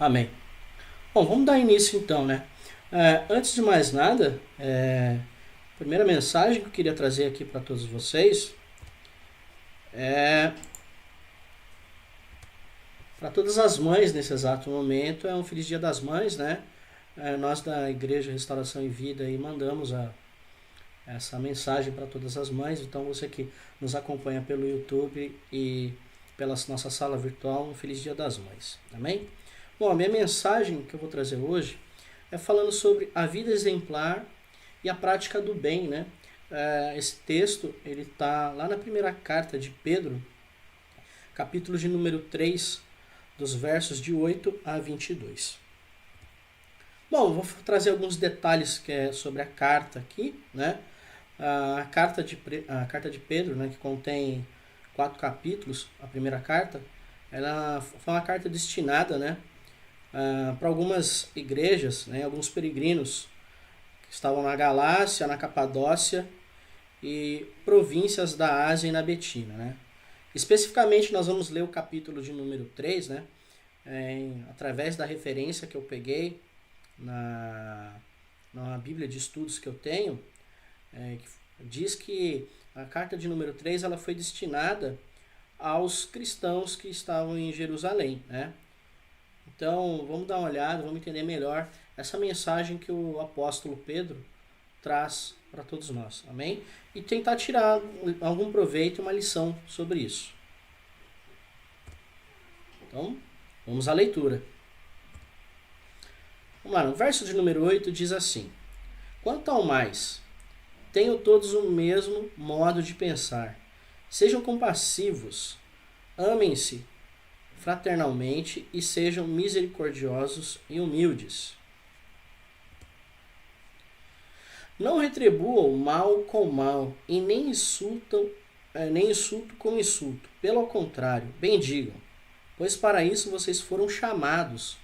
Amém. Bom, vamos dar início então, né? Antes de mais nada, a primeira mensagem que eu queria trazer aqui para todos vocês é para todas as mães nesse exato momento. É um feliz Dia das Mães, né? Nós da Igreja Restauração e Vida aí mandamos essa mensagem para todas as mães. Então você que nos acompanha pelo YouTube e pela nossa sala virtual, um feliz Dia das Mães. Amém? Bom, a minha mensagem que eu vou trazer hoje é falando sobre a vida exemplar e a prática do bem, né? Esse texto ele está lá na primeira carta de Pedro, capítulo de número 3, dos versos de 8 a 22. Bom, vou trazer alguns detalhes que é sobre a carta aqui, né? A carta de Pedro, né, que contém 4 capítulos, a primeira carta, ela foi uma carta destinada, né, para algumas igrejas, né, alguns peregrinos que estavam na Galácia, na Capadócia e províncias da Ásia e na Betina, né? Especificamente nós vamos ler o capítulo de número 3, né, através da referência que eu peguei na Bíblia de Estudos que eu tenho, que diz que a carta de número 3 ela foi destinada aos cristãos que estavam em Jerusalém, né? Então, vamos dar uma olhada, vamos entender melhor essa mensagem que o apóstolo Pedro traz para todos nós, amém? E tentar tirar algum proveito e uma lição sobre isso. Então, vamos à leitura. Vamos lá, no verso de número 8 diz assim: Quanto ao mais, tenham todos o mesmo modo de pensar. Sejam compassivos, amem-se fraternalmente e sejam misericordiosos e humildes. Não retribuam mal com mal e nem insulto com insulto. Pelo contrário, bendigam, pois para isso vocês foram chamados,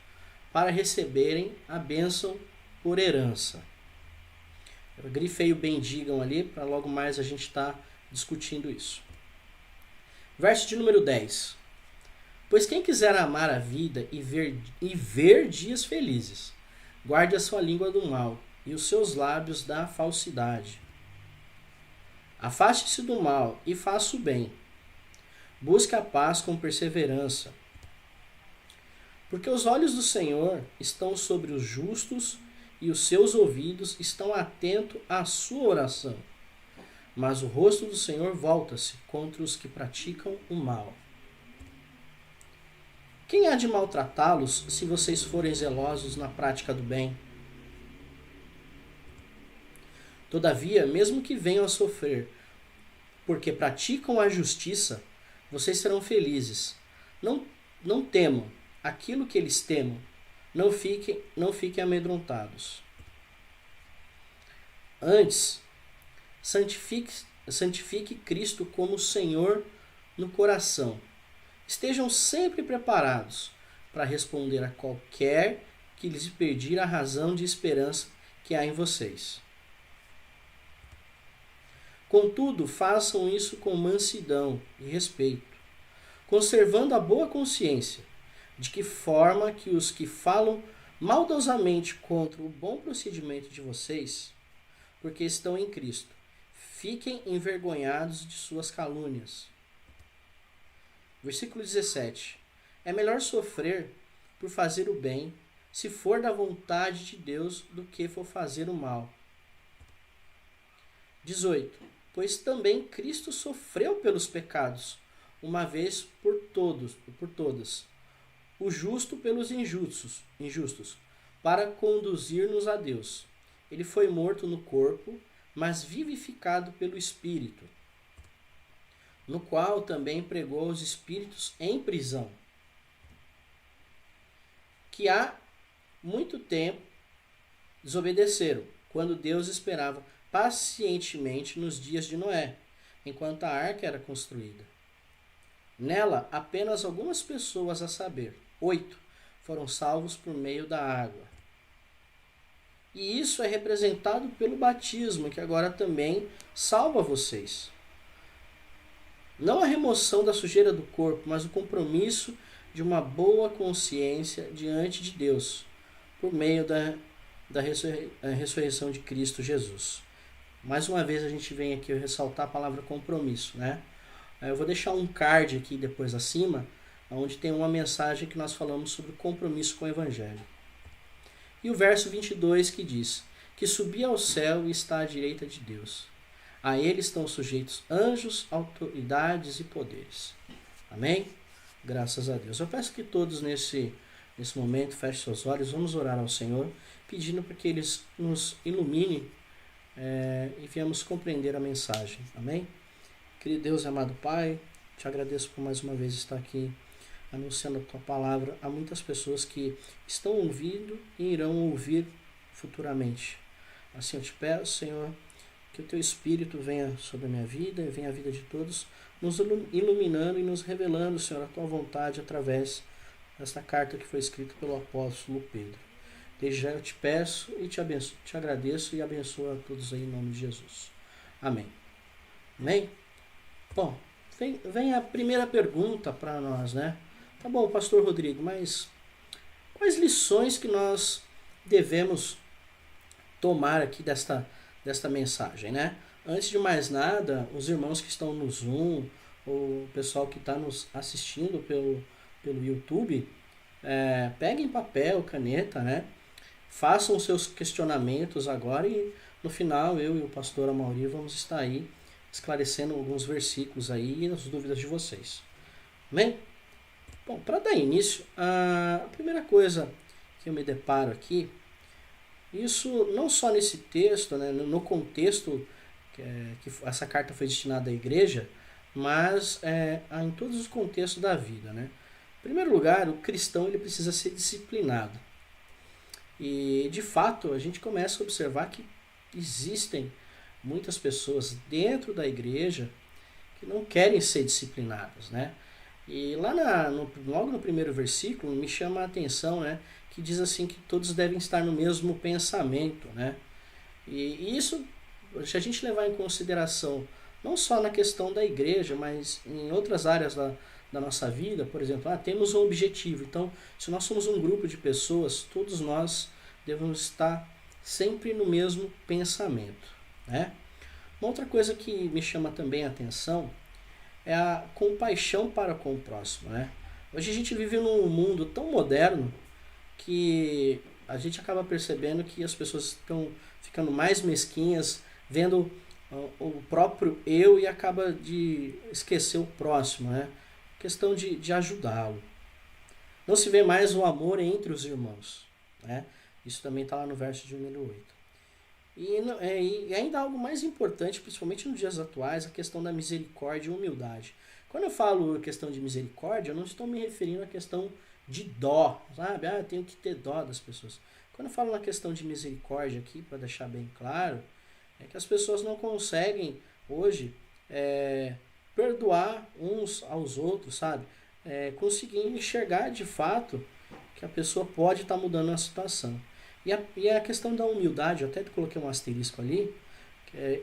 para receberem a bênção por herança. Eu grifei o bendigam ali, para logo mais a gente estar discutindo isso. Verso de número 10. Pois quem quiser amar a vida e ver dias felizes, guarde a sua língua do mal e os seus lábios da falsidade. Afaste-se do mal e faça o bem. Busque a paz com perseverança. Porque os olhos do Senhor estão sobre os justos e os seus ouvidos estão atentos à sua oração. Mas o rosto do Senhor volta-se contra os que praticam o mal. Quem há de maltratá-los se vocês forem zelosos na prática do bem? Todavia, mesmo que venham a sofrer, porque praticam a justiça, vocês serão felizes. Não temam aquilo que eles temam. Não fiquem amedrontados. Antes, santifique Cristo como Senhor no coração. Estejam sempre preparados para responder a qualquer que lhes pedir a razão de esperança que há em vocês. Contudo, façam isso com mansidão e respeito, conservando a boa consciência, de que forma que os que falam maldosamente contra o bom procedimento de vocês, porque estão em Cristo, fiquem envergonhados de suas calúnias. Versículo 17. É melhor sofrer por fazer o bem, se for da vontade de Deus, do que for fazer o mal. 18. Pois também Cristo sofreu pelos pecados, uma vez por todas, o justo pelos injustos, para conduzir-nos a Deus. Ele foi morto no corpo, mas vivificado pelo Espírito, no qual também pregou os espíritos em prisão, que há muito tempo desobedeceram, quando Deus esperava pacientemente nos dias de Noé, enquanto a arca era construída. Nela, apenas algumas pessoas, a saber, 8, foram salvos por meio da água. E isso é representado pelo batismo, que agora também salva vocês. Não a remoção da sujeira do corpo, mas o compromisso de uma boa consciência diante de Deus, por meio da ressurreição de Cristo Jesus. Mais uma vez a gente vem aqui ressaltar a palavra compromisso, né? Eu vou deixar um card aqui depois acima, onde tem uma mensagem que nós falamos sobre o compromisso com o Evangelho. E o verso 22 que diz: que subia ao céu e está à direita de Deus. A ele estão sujeitos anjos, autoridades e poderes. Amém? Graças a Deus. Eu peço que todos nesse momento fechem seus olhos, vamos orar ao Senhor, pedindo para que Ele nos ilumine e venhamos compreender a mensagem. Amém? Querido Deus e amado Pai, te agradeço por mais uma vez estar aqui anunciando a Tua Palavra a muitas pessoas que estão ouvindo e irão ouvir futuramente. Assim eu te peço, Senhor, que o Teu Espírito venha sobre a minha vida e venha a vida de todos, nos iluminando e nos revelando, Senhor, a Tua vontade através desta carta que foi escrita pelo apóstolo Pedro. Desde já eu te peço e te agradeço e abençoo a todos aí em nome de Jesus. Amém. Amém? Bom, vem a primeira pergunta para nós, né? Tá bom, pastor Rodrigo, mas quais lições que nós devemos tomar aqui desta mensagem, né? Antes de mais nada, os irmãos que estão no Zoom, ou o pessoal que está nos assistindo pelo YouTube, peguem papel, caneta, né? Façam os seus questionamentos agora e no final eu e o pastor Amaury vamos estar aí esclarecendo alguns versículos aí e as dúvidas de vocês. Amém? Bom, para dar início, a primeira coisa que eu me deparo aqui, isso não só nesse texto, né, no contexto que essa carta foi destinada à igreja, mas em todos os contextos da vida, né? Em primeiro lugar, o cristão ele precisa ser disciplinado. E, de fato, a gente começa a observar que existem muitas pessoas dentro da igreja que não querem ser disciplinadas, né? E lá logo no primeiro versículo me chama a atenção, né? Que diz assim que todos devem estar no mesmo pensamento, né? E isso, se a gente levar em consideração, não só na questão da igreja, mas em outras áreas da nossa vida, por exemplo, temos um objetivo. Então, se nós somos um grupo de pessoas, todos nós devemos estar sempre no mesmo pensamento, né? Uma outra coisa que me chama também a atenção é a compaixão para com o próximo, né? Hoje a gente vive num mundo tão moderno que a gente acaba percebendo que as pessoas estão ficando mais mesquinhas, vendo o próprio eu e acaba de esquecer o próximo, né? Questão de ajudá-lo. Não se vê mais o amor entre os irmãos, né? Isso também está lá no verso de número 8. E ainda algo mais importante, principalmente nos dias atuais, a questão da misericórdia e humildade. Quando eu falo questão de misericórdia, eu não estou me referindo à questão de dó, sabe? Eu tenho que ter dó das pessoas. Quando eu falo na questão de misericórdia aqui, para deixar bem claro, é que as pessoas não conseguem hoje perdoar uns aos outros, sabe? Conseguir enxergar de fato que a pessoa pode estar mudando a situação. E a questão da humildade, eu até coloquei um asterisco ali,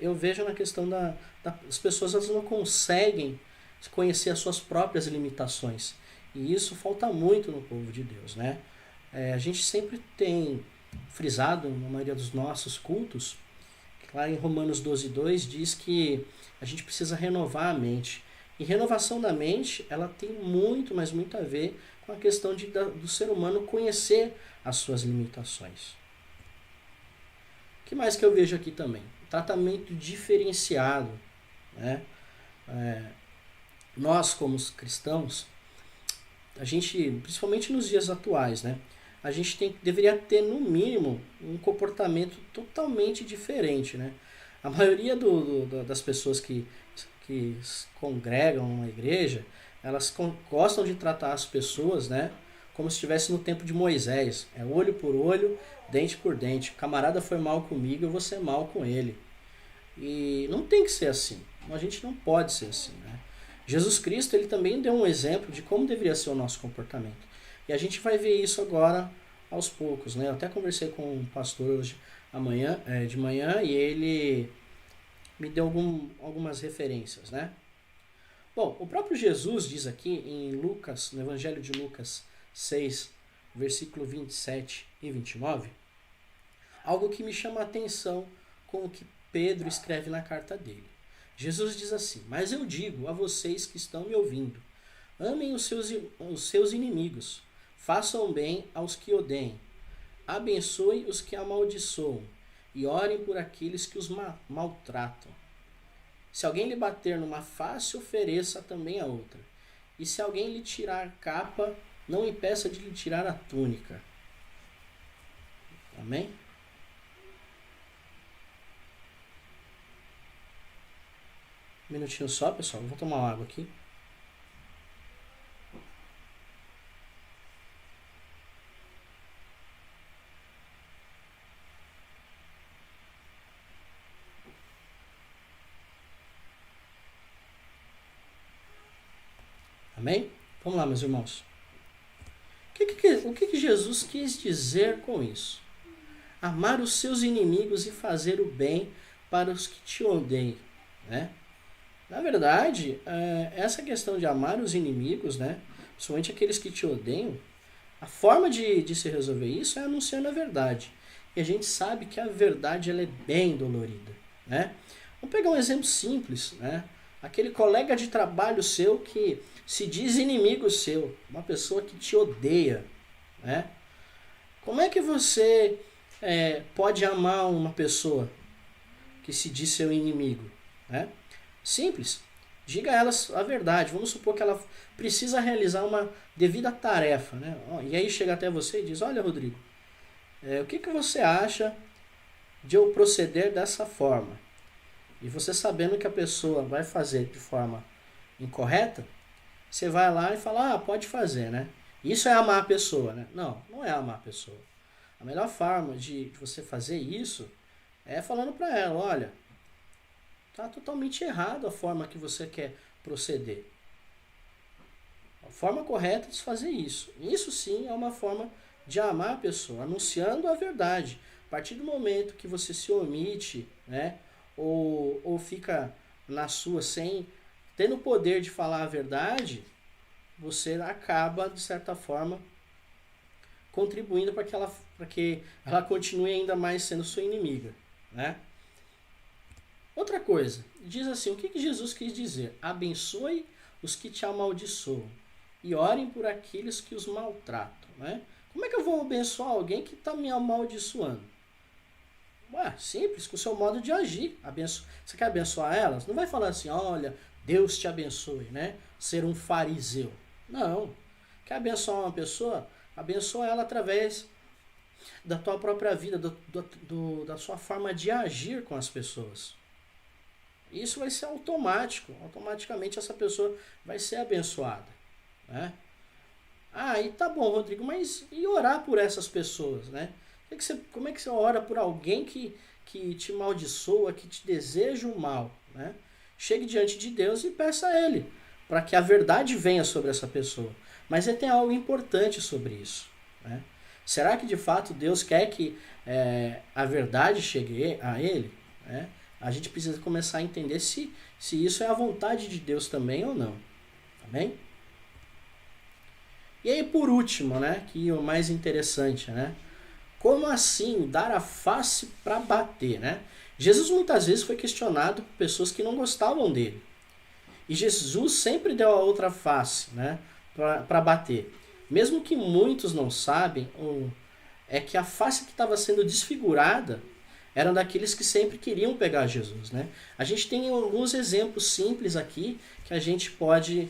eu vejo na questão das pessoas, elas não conseguem conhecer as suas próprias limitações. E isso falta muito no povo de Deus, né? A gente sempre tem frisado, na maioria dos nossos cultos, que lá em Romanos 12:2 diz que a gente precisa renovar a mente. E renovação da mente, ela tem muito, mas muito a ver com a questão do ser humano conhecer as suas limitações. O que mais que eu vejo aqui também? Tratamento diferenciado, né? Nós, como cristãos, a gente, principalmente nos dias atuais, né? A gente deveria ter, no mínimo, um comportamento totalmente diferente, né? A maioria das pessoas que congregam na igreja, elas gostam de tratar as pessoas, né, como se estivesse no tempo de Moisés. Olho por olho, dente por dente. O camarada foi mal comigo, eu vou ser mal com ele. E não tem que ser assim. A gente não pode ser assim, né? Jesus Cristo, ele também deu um exemplo de como deveria ser o nosso comportamento. E a gente vai ver isso agora aos poucos, né? Eu até conversei com um pastor hoje de manhã e ele me deu algumas referências, né? Bom, o próprio Jesus diz aqui em Lucas, no Evangelho de Lucas 6, versículo 27 e 29, algo que me chama a atenção com o que Pedro escreve na carta dele. Jesus diz assim: mas eu digo a vocês que estão me ouvindo, amem os seus inimigos, façam bem aos que odeiam, abençoem os que amaldiçoam e orem por aqueles que os maltratam. Se alguém lhe bater numa face, ofereça também a outra. E se alguém lhe tirar a capa, não impeça de lhe tirar a túnica. Amém? Um minutinho só, pessoal. Eu vou tomar uma água aqui. Amém? Vamos lá, meus irmãos. O que Jesus quis dizer com isso? Amar os seus inimigos e fazer o bem para os que te odeiam, né? Na verdade, essa questão de amar os inimigos, né, principalmente aqueles que te odeiam, a forma de se resolver isso é anunciando a verdade. E a gente sabe que a verdade ela é bem dolorida, né? Vamos pegar um exemplo simples, né? Aquele colega de trabalho seu que se diz inimigo seu, uma pessoa que te odeia, né? Como é que você pode amar uma pessoa que se diz seu inimigo, né? Simples. Diga a elas a verdade. Vamos supor que ela precisa realizar uma devida tarefa, né? E aí chega até você e diz: olha, Rodrigo, o que você acha de eu proceder dessa forma? E você sabendo que a pessoa vai fazer de forma incorreta, você vai lá e fala: ah, pode fazer, né? Isso é amar a pessoa, né? Não, não é amar a pessoa. A melhor forma de você fazer isso é falando para ela: olha, tá totalmente errado a forma que você quer proceder. A forma correta de fazer isso. Isso sim é uma forma de amar a pessoa, anunciando a verdade. A partir do momento que você se omite, né, ou fica na sua sem tendo o poder de falar a verdade, você acaba, de certa forma, contribuindo para que ela continue ainda mais sendo sua inimiga, né? Outra coisa, diz assim, o que Jesus quis dizer? Abençoe os que te amaldiçoam e orem por aqueles que os maltratam, né? Como é que eu vou abençoar alguém que está me amaldiçoando? Ué, simples, com o seu modo de agir. Você quer abençoar elas? Não vai falar assim: olha, Deus te abençoe, né? Ser um fariseu. Não. Quer abençoar uma pessoa? Abençoa ela através da tua própria vida, da sua forma de agir com as pessoas. Isso vai ser automático. Automaticamente essa pessoa vai ser abençoada, né? Ah, e tá bom, Rodrigo, mas e orar por essas pessoas, né? Como é que você ora por alguém que te amaldiçoa, que te deseja o mal, né? Chegue diante de Deus e peça a Ele, para que a verdade venha sobre essa pessoa. Mas tem algo importante sobre isso, né? Será que de fato Deus quer que a verdade chegue a Ele, né? A gente precisa começar a entender se isso é a vontade de Deus também ou não. Amém? E aí, por último, né, que é o mais interessante, né? Como assim dar a face para bater, né? Jesus muitas vezes foi questionado por pessoas que não gostavam dele. E Jesus sempre deu a outra face, né, para bater. Mesmo que muitos não sabem, é que a face que estava sendo desfigurada eram daqueles que sempre queriam pegar Jesus, né? A gente tem alguns exemplos simples aqui que a gente pode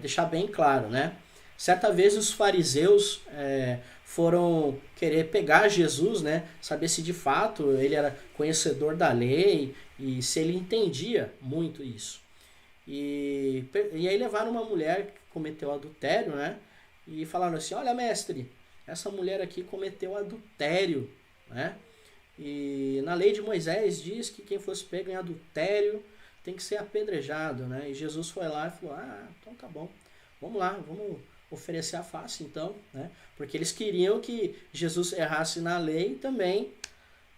deixar bem claro, né? Certa vez os fariseus foram querer pegar Jesus, né? Saber se de fato ele era conhecedor da lei e se ele entendia muito isso. E aí levaram uma mulher que cometeu adultério, né? E falaram assim: olha, mestre, essa mulher aqui cometeu adultério, né? E na lei de Moisés diz que quem fosse pego em adultério tem que ser apedrejado, né? E Jesus foi lá e falou: ah, então tá bom, vamos lá, vamos oferecer a face então, né? Porque eles queriam que Jesus errasse na lei e também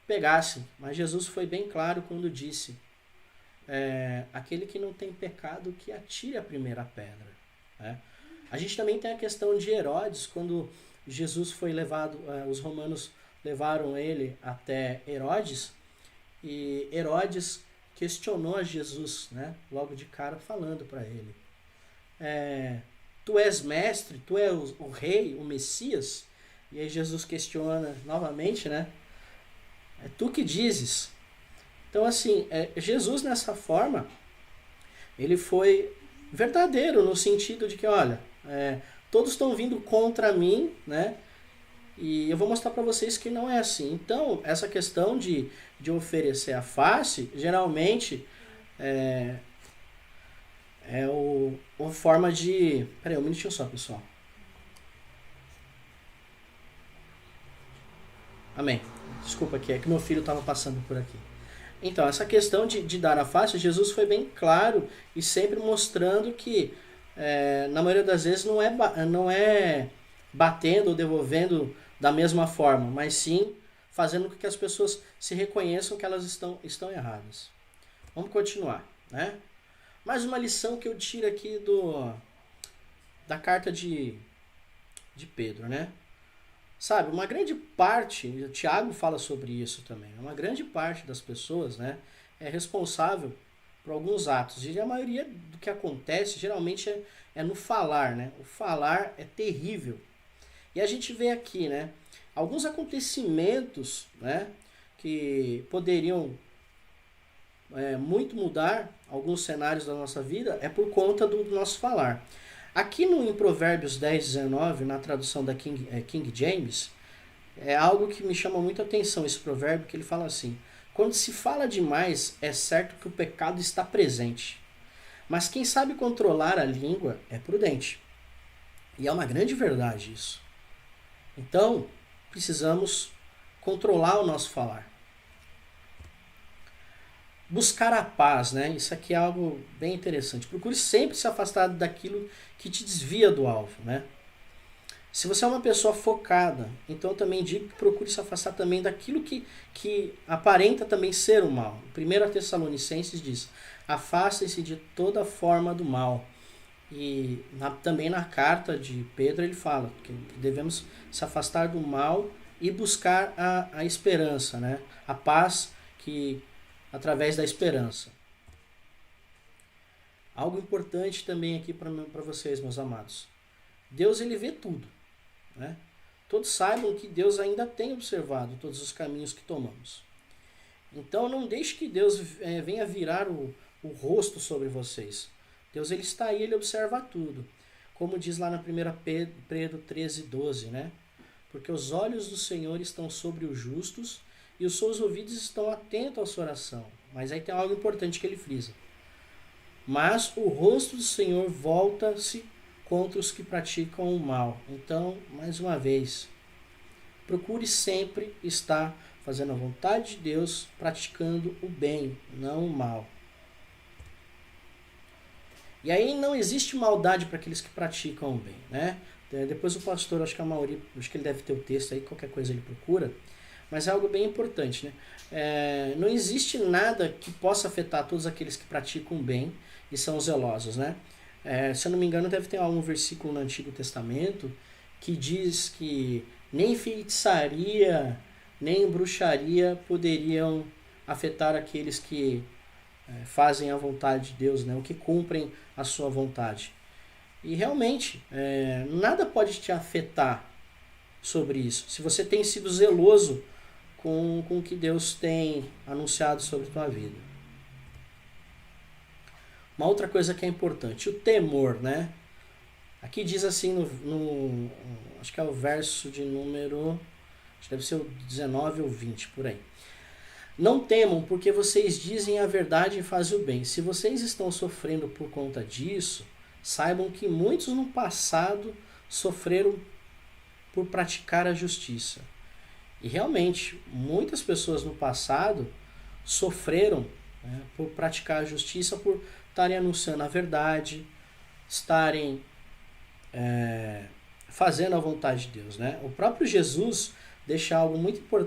pegasse. Mas Jesus foi bem claro quando disse: aquele que não tem pecado que atire a primeira pedra. Né? A gente também tem a questão de Herodes, quando Jesus foi levado, os romanos levaram ele até Herodes, e Herodes questionou a Jesus, né? Logo de cara falando para ele, tu és mestre, tu és o rei, o Messias? E aí Jesus questiona novamente, né? É tu que dizes. Então assim, Jesus nessa forma, ele foi verdadeiro no sentido de que, olha, todos estão vindo contra mim, né? E eu vou mostrar para vocês que não é assim. Então, essa questão de oferecer a face, geralmente uma forma de... Peraí, um minutinho só, pessoal. Amém. Desculpa aqui, é que meu filho estava passando por aqui. Então, essa questão de dar a face, Jesus foi bem claro e sempre mostrando que, na maioria das vezes, não é batendo ou devolvendo da mesma forma, mas sim fazendo com que as pessoas se reconheçam que elas estão erradas. Vamos continuar, né? Mais uma lição que eu tiro aqui da carta de Pedro, né? Sabe, uma grande parte, o Tiago fala sobre isso também, uma grande parte das pessoas, né, é responsável por alguns atos. E a maioria do que acontece, geralmente, é no falar, né? O falar é terrível. E a gente vê aqui, né, alguns acontecimentos, né, que poderiam muito mudar alguns cenários da nossa vida, é por conta do nosso falar. Aqui em Provérbios 10:19, na tradução da King James, é algo que me chama muita atenção esse provérbio, que ele fala assim: quando se fala demais, é certo que o pecado está presente, mas quem sabe controlar a língua é prudente. E é uma grande verdade isso. Então, precisamos controlar o nosso falar. Buscar a paz, né? Isso aqui é algo bem interessante. Procure sempre se afastar daquilo que te desvia do alvo, né? Se você é uma pessoa focada, então eu também digo que procure se afastar também daquilo que aparenta também ser o mal. 1 Tessalonicenses diz: afastem-se de toda forma do mal. E também na carta de Pedro ele fala que devemos se afastar do mal e buscar a esperança, né? A paz que através da esperança. Algo importante também aqui para vocês, meus amados. Deus, ele vê tudo, né? Todos saibam que Deus ainda tem observado todos os caminhos que tomamos. Então não deixe que Deus venha virar o rosto sobre vocês. Deus, ele está aí, ele observa tudo. Como diz lá na 1 Pedro 13:12, né? Porque os olhos do Senhor estão sobre os justos e os seus ouvidos estão atentos à sua oração. Mas aí tem algo importante que ele frisa. Mas o rosto do Senhor volta-se contra os que praticam o mal. Então, mais uma vez, procure sempre estar fazendo a vontade de Deus, praticando o bem, não o mal. E aí não existe maldade para aqueles que praticam o bem, né? Depois o pastor, acho que a Mauri, acho que ele deve ter o texto aí, qualquer coisa ele procura. Mas é algo bem importante, né? Não existe nada que possa afetar todos aqueles que praticam o bem e são zelosos, né? Se eu não me engano, deve ter algum versículo no Antigo Testamento que diz que nem feitiçaria, nem bruxaria poderiam afetar aqueles que fazem a vontade de Deus, né? O que cumprem a sua vontade. E realmente, nada pode te afetar sobre isso. Se você tem sido zeloso com o que Deus tem anunciado sobre a tua vida. Uma outra coisa que é importante, o temor, né? Aqui diz assim, acho que é o verso de número, acho que deve ser o 19 ou 20, por aí. Não temam, porque vocês dizem a verdade e fazem o bem. Se vocês estão sofrendo por conta disso, saibam que muitos no passado sofreram por praticar a justiça. E realmente, muitas pessoas no passado sofreram, né, por praticar a justiça, por estarem anunciando a verdade, estarem fazendo a vontade de Deus, né? O próprio Jesus deixa algo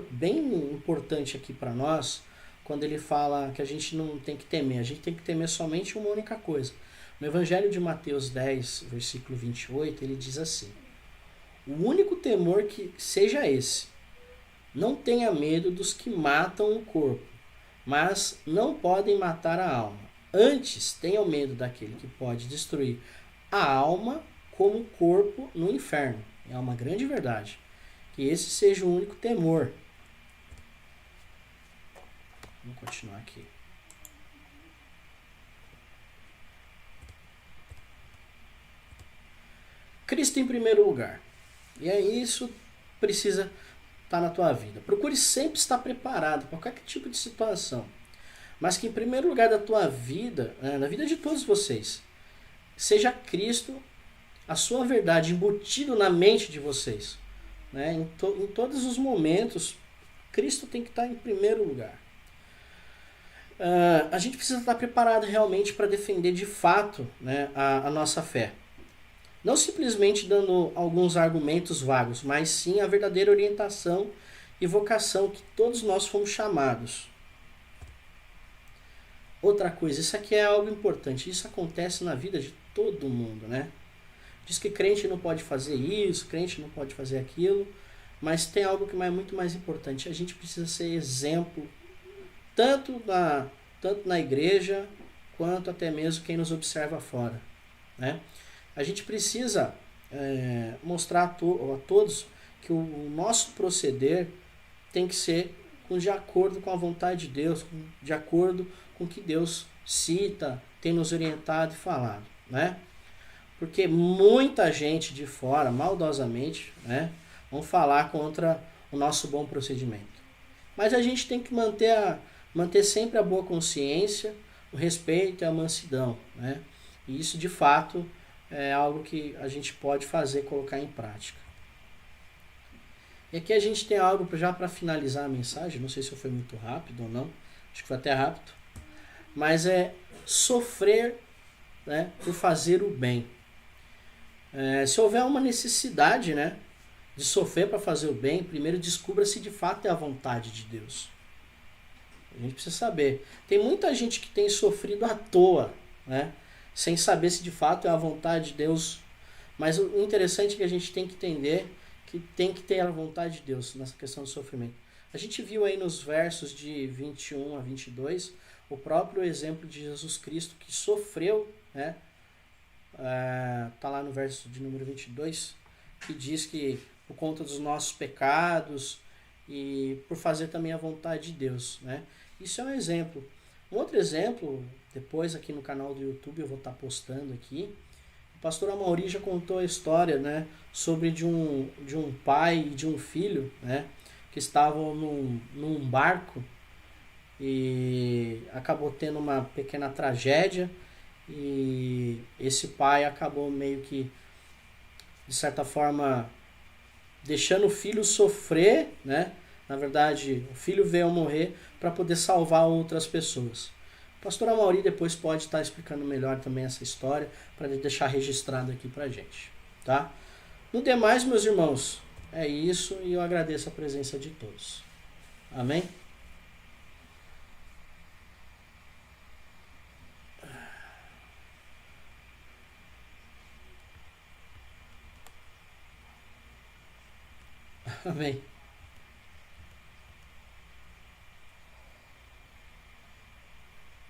bem importante aqui para nós, quando ele fala que a gente não tem que temer, a gente tem que temer somente uma única coisa. No Evangelho de Mateus 10, versículo 28, ele diz assim: o único temor que seja esse: não tenha medo dos que matam o corpo, mas não podem matar a alma. Antes, tenha medo daquele que pode destruir a alma como o corpo no inferno. É uma grande verdade. Que esse seja o único temor. Vamos continuar aqui. Cristo em primeiro lugar. E é isso precisa estar na tua vida. Procure sempre estar preparado para qualquer tipo de situação. Mas que em primeiro lugar da tua vida, na vida de todos vocês, seja Cristo, a sua verdade, embutido na mente de vocês. Né? Em todos os momentos, Cristo tem que estar em primeiro lugar. A gente precisa estar preparado realmente para defender de fato, né, a nossa fé. Não simplesmente dando alguns argumentos vagos, mas sim a verdadeira orientação e vocação que todos nós fomos chamados. Outra coisa, isso aqui é algo importante, isso acontece na vida de todo mundo, né? Diz que crente não pode fazer isso, crente não pode fazer aquilo, mas tem algo que é muito mais importante. A gente precisa ser exemplo, tanto na igreja, quanto até mesmo quem nos observa fora, né? A gente precisa mostrar a todos que o nosso proceder tem que ser de acordo com a vontade de Deus, de acordo com o que Deus cita, tem nos orientado e falado, né? Porque muita gente de fora, maldosamente, né, vão falar contra o nosso bom procedimento. Mas a gente tem que manter sempre a boa consciência, o respeito e a mansidão, né? E isso, de fato, é algo que a gente pode fazer, colocar em prática. E aqui a gente tem algo já para finalizar a mensagem, não sei se eu fui muito rápido ou não, acho que foi até rápido, mas é sofrer, né, por fazer o bem. Se houver uma necessidade, né, de sofrer para fazer o bem, primeiro descubra se de fato é a vontade de Deus. A gente precisa saber. Tem muita gente que tem sofrido à toa, né, sem saber se de fato é a vontade de Deus. Mas o interessante é que a gente tem que entender que tem que ter a vontade de Deus nessa questão do sofrimento. A gente viu aí nos versos de 21 a 22 o próprio exemplo de Jesus Cristo que sofreu, né? Tá lá no verso de número 22, que diz que por conta dos nossos pecados e por fazer também a vontade de Deus, né? Isso é um exemplo. Um outro exemplo, depois aqui no canal do YouTube eu vou estar postando aqui, o pastor Amaury já contou a história, né, sobre de um pai e de um filho, né, que estavam num barco e acabou tendo uma pequena tragédia e esse pai acabou meio que, de certa forma, deixando o filho sofrer, né? Na verdade, o filho veio a morrer para poder salvar outras pessoas. O pastor Amaury depois pode estar explicando melhor também essa história para deixar registrado aqui para a gente, tá? No demais, meus irmãos, é isso e eu agradeço a presença de todos. Amém? Amém.